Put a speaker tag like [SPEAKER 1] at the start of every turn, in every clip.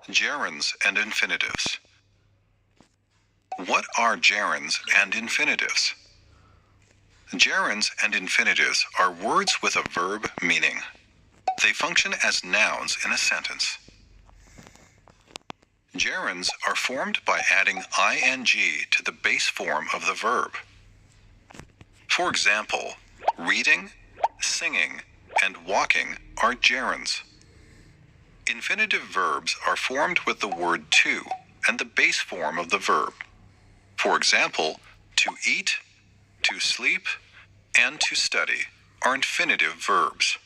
[SPEAKER 1] Gerunds and infinitives. What are gerunds and infinitives? Gerunds and infinitives are words with a verb meaning. They function as nouns in a sentence. Gerunds are formed by adding ing to the base form of the verb. For example, reading, singing, and walking are gerunds. Infinitive verbs are formed with the word to and the base form of the verb. For example, to eat, to sleep, and to study are infinitive verbs.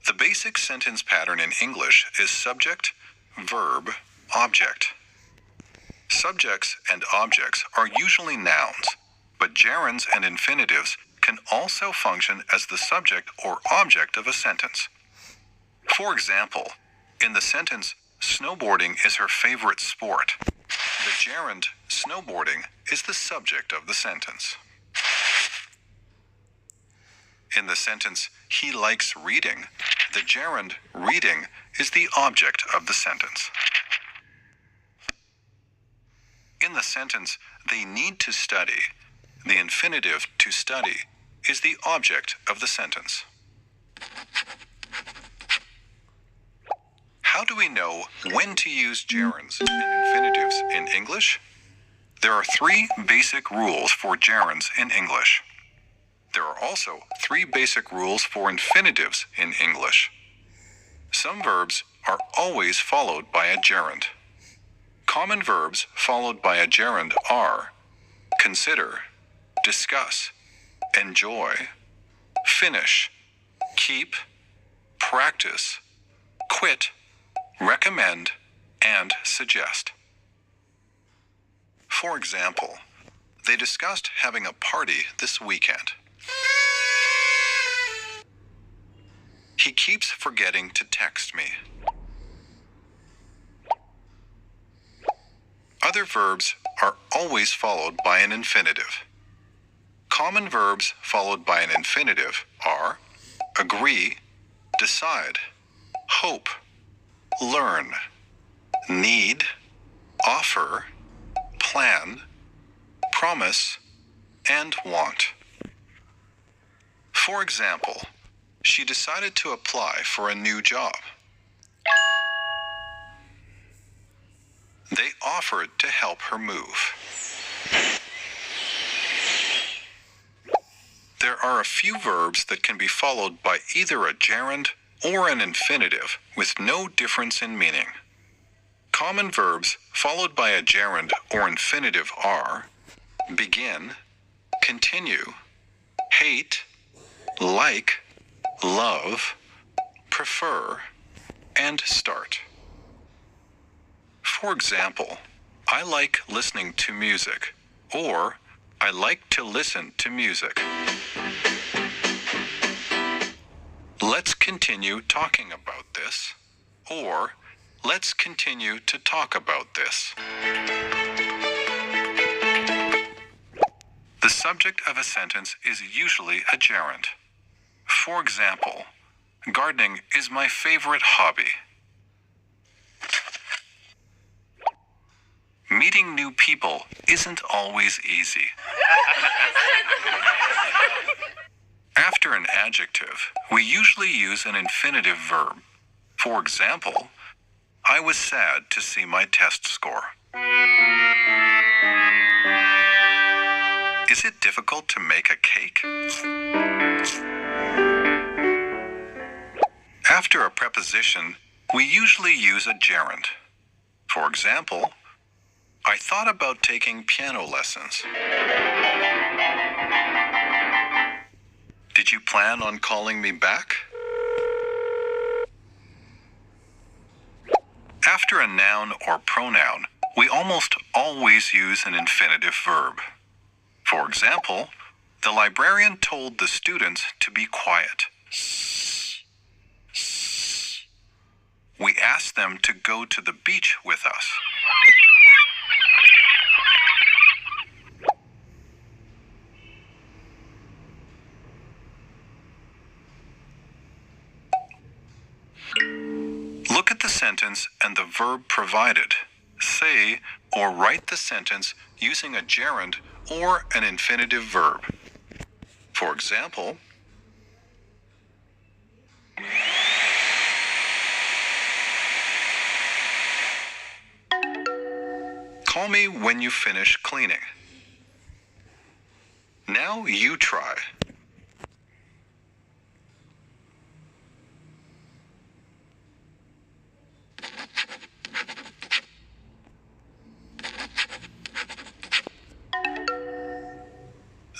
[SPEAKER 1] The basic sentence pattern in English is subject, verb, object. Subjects and objects are usually nouns, but gerunds and infinitives can also function as the subject or object of a sentence. For example, in the sentence, snowboarding is her favorite sport, the gerund snowboarding is the subject of the sentence. In the sentence, he likes reading, the gerund reading is the object of the sentence. In the sentence, they need to study, the infinitive to study is the object of the sentence. How do we know when to use gerunds and infinitives in English? There are 3 basic rules for gerunds in English. There are also 3 basic rules for infinitives in English. Some verbs are always followed by a gerund. Common verbs followed by a gerund are consider, discuss, enjoy, finish, keep, practice, quit, recommend, and suggest. For example, they discussed having a party this weekend. He keeps forgetting to text me. Other verbs are always followed by an infinitive. Common verbs followed by an infinitive are agree, decide, hope, learn, need, offer, plan, promise, and want. For example, she decided to apply for a new job. They offered to help her move. There are a few verbs that can be followed by either a gerund or an infinitive with no difference in meaning. Common verbs followed by a gerund or infinitive are begin, continue, hate, like, love, prefer, and start. For example, I like listening to music, or I like to listen to music. Let's continue talking about this, or let's continue to talk about this. The subject of a sentence is usually a gerund. For example, gardening is my favorite hobby. Meeting new people isn't always easy. After an adjective, we usually use an infinitive verb. For example, I was sad to see my test score. Is it difficult to make a cake? After a preposition, we usually use a gerund. For example, I thought about taking piano lessons. Did you plan on calling me back? After a noun or pronoun, we almost always use an infinitive verb. For example, the librarian told the students to be quiet. We asked them to go to the beach with us. sentence and the verb provided. Say or write the sentence using a gerund or an infinitive verb. For example, call me when you finish cleaning. Now you try.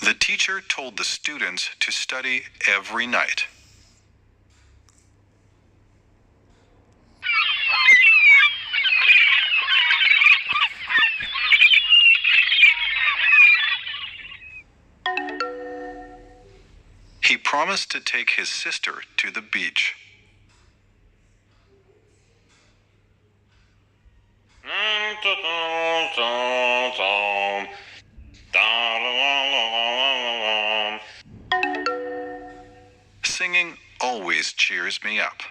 [SPEAKER 1] The teacher told the students to study every night. He promised to take his sister to the beach. Singing always cheers me up.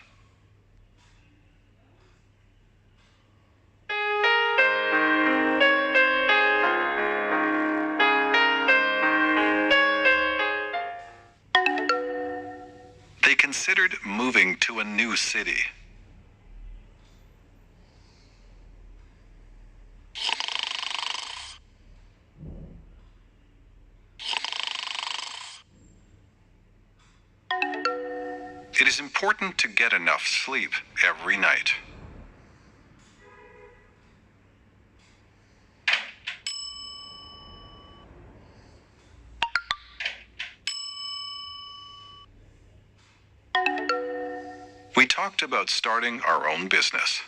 [SPEAKER 1] They considered moving to a new city. It is important to get enough sleep every night. We talked about starting our own business.